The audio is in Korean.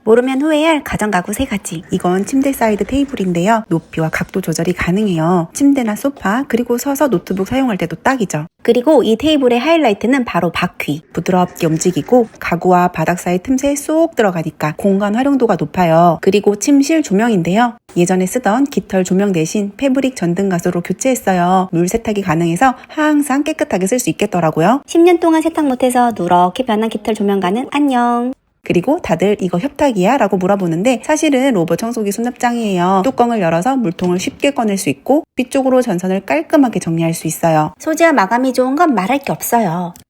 모르면 후회할 가전가구 3가지. 이건 침대 사이드 테이블인데요. 높이와 각도 조절이 가능해요. 침대나 소파, 그리고 서서 노트북 사용할 때도 딱이죠. 그리고 이 테이블의 하이라이트는 바로 바퀴. 부드럽게 움직이고 가구와 바닥 사이 틈새에 쏙 들어가니까 공간 활용도가 높아요. 그리고 침실 조명인데요. 예전에 쓰던 깃털 조명 대신 패브릭 전등 가수로 교체했어요. 물 세탁이 가능해서 항상 깨끗하게 쓸 수 있겠더라고요. 10년 동안 세탁 못해서 누렇게 변한 깃털 조명가는 안녕. 그리고 다들 이거 협탁이야? 라고 물어보는데 사실은 로봇 청소기 수납장이에요. 뚜껑을 열어서 물통을 쉽게 꺼낼 수 있고 뒤쪽으로 전선을 깔끔하게 정리할 수 있어요. 소재와 마감이 좋은 건 말할 게 없어요.